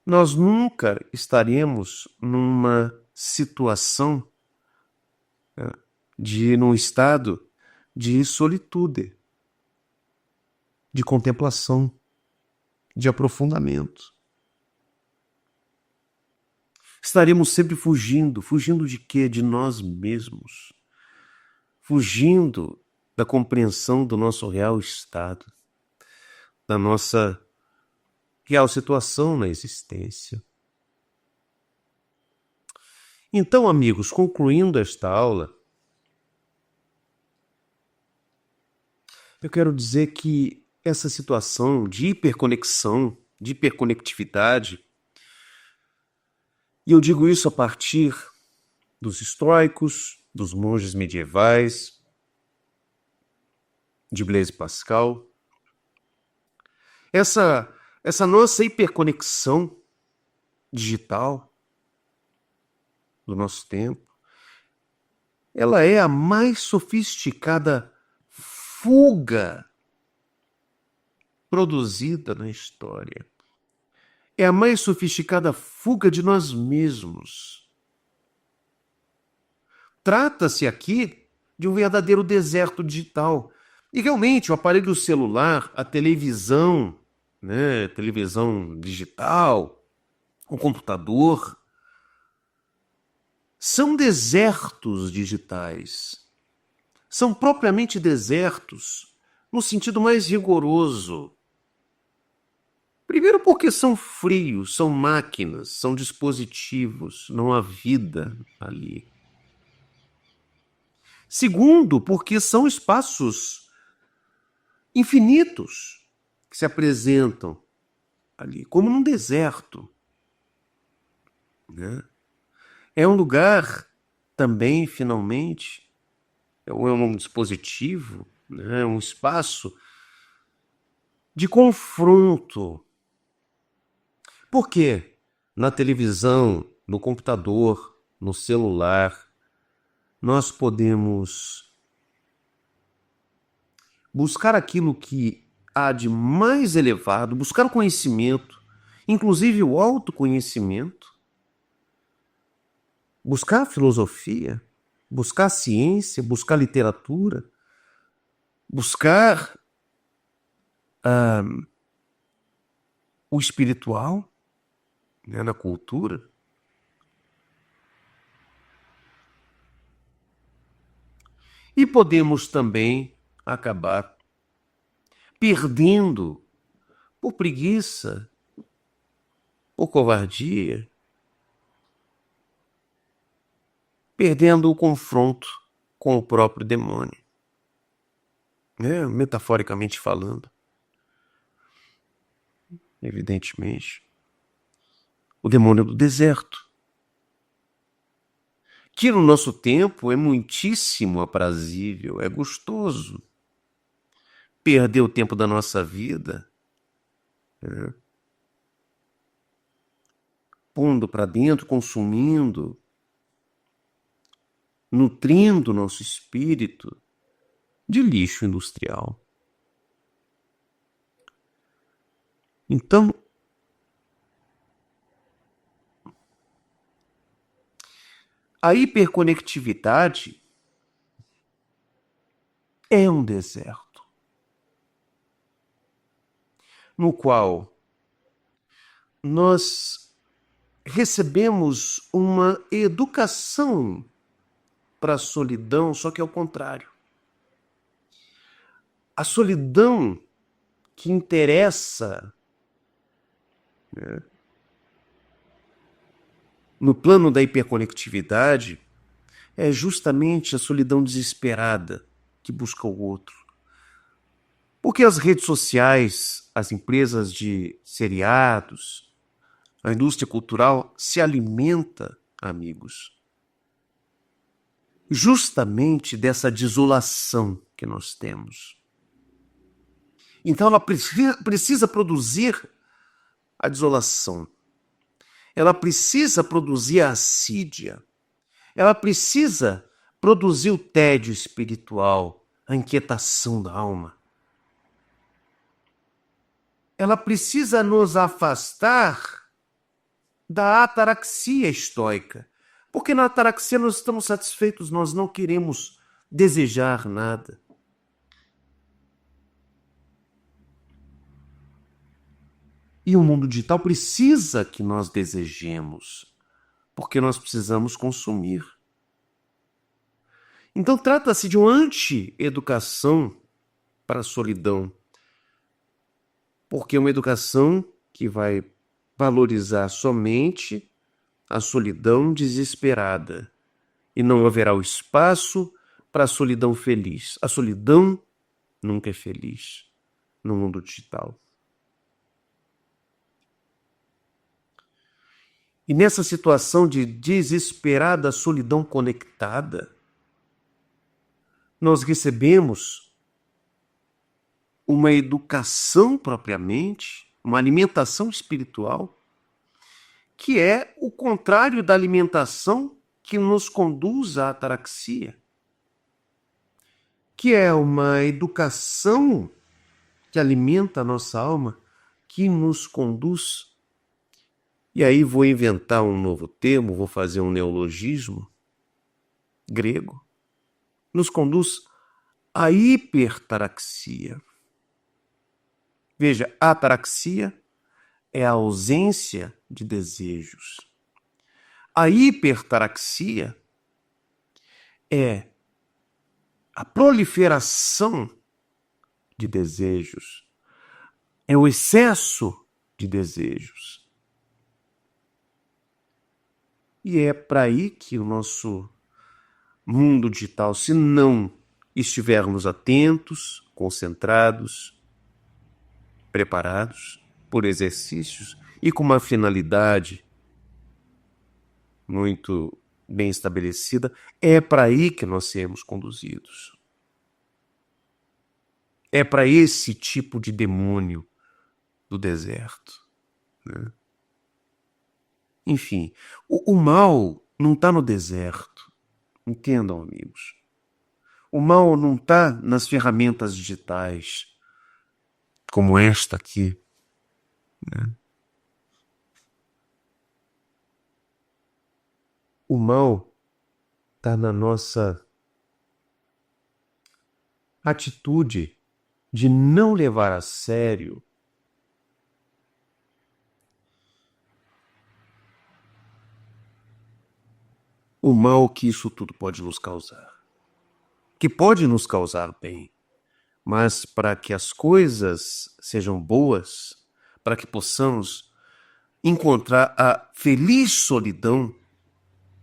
nós nunca estaremos numa situação, num estado de solitude, de contemplação, de aprofundamento. Estaremos sempre fugindo. Fugindo de quê? De nós mesmos. Fugindo da compreensão do nosso real estado, da nossa real situação na existência. Então, amigos, concluindo esta aula, eu quero dizer que essa situação de hiperconexão, de hiperconectividade, e eu digo isso a partir dos estoicos, dos monges medievais, de Blaise Pascal, essa nossa hiperconexão digital do nosso tempo, ela é a mais sofisticada fuga produzida na história. É a mais sofisticada fuga de nós mesmos. Trata-se aqui de um verdadeiro deserto digital. E realmente o aparelho celular, a televisão, televisão digital, o computador, são desertos digitais. São propriamente desertos no sentido mais rigoroso. Primeiro porque são frios, são máquinas, são dispositivos, não há vida ali. Segundo, porque são espaços infinitos que se apresentam ali, como num deserto. É um lugar também, finalmente, é um dispositivo, um espaço de confronto. Por quê? Na televisão, no computador, no celular, nós podemos buscar aquilo que há de mais elevado, buscar o conhecimento, inclusive o autoconhecimento, buscar a filosofia, buscar a ciência, buscar a literatura, buscar o espiritual, né, na cultura. E podemos também acabar perdendo por preguiça, por covardia, perdendo o confronto com o próprio demônio, né? Metaforicamente falando, evidentemente, o demônio do deserto, que no nosso tempo é muitíssimo aprazível, é gostoso. Perder o tempo da nossa vida, né, pondo para dentro, consumindo, nutrindo o nosso espírito de lixo industrial. Então, a hiperconectividade é um deserto no qual nós recebemos uma educação para a solidão, só que é o contrário. A solidão que interessa, né, no plano da hiperconectividade é justamente a solidão desesperada que busca o outro. Porque as redes sociais, as empresas de seriados, a indústria cultural se alimenta, amigos, justamente dessa desolação que nós temos. Então ela precisa produzir a desolação. Ela precisa produzir a assídia. Ela precisa produzir o tédio espiritual, a inquietação da alma. Ela precisa nos afastar da ataraxia estoica. Porque na ataraxia nós estamos satisfeitos, nós não queremos desejar nada. E o mundo digital precisa que nós desejemos, porque nós precisamos consumir. Então trata-se de uma anti-educação para a solidão, porque é uma educação que vai valorizar somente a solidão desesperada e não haverá o espaço para a solidão feliz. A solidão nunca é feliz no mundo digital. E nessa situação de desesperada solidão conectada, nós recebemos uma educação propriamente, uma alimentação espiritual, que é o contrário da alimentação que nos conduz à ataraxia, que é uma educação que alimenta a nossa alma, que nos conduz. E aí vou inventar um novo termo, vou fazer um neologismo grego. Nos conduz à hipertaraxia. Veja, a ataraxia é a ausência de desejos. A hipertaraxia é a proliferação de desejos. É o excesso de desejos. E é para aí que o nosso mundo digital, se não estivermos atentos, concentrados, preparados por exercícios e com uma finalidade muito bem estabelecida, é para aí que nós seremos conduzidos. é para esse tipo de demônio do deserto, né? Enfim, o mal não está no deserto. Entendam, amigos. O mal não está nas ferramentas digitais, como esta aqui, né? O mal está na nossa atitude de não levar a sério o mal que isso tudo pode nos causar. Que pode nos causar bem, mas para que as coisas sejam boas, para que possamos encontrar a feliz solidão,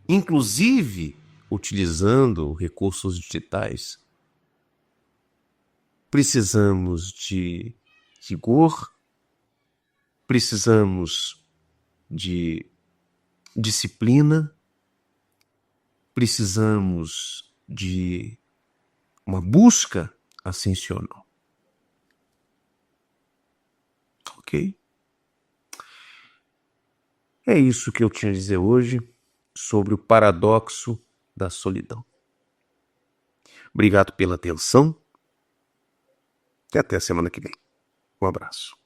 inclusive utilizando recursos digitais, precisamos de rigor, precisamos de disciplina, precisamos de uma busca ascensional. Ok? É isso que eu tinha a dizer hoje sobre o paradoxo da solidão. Obrigado pela atenção e até a semana que vem. Um abraço.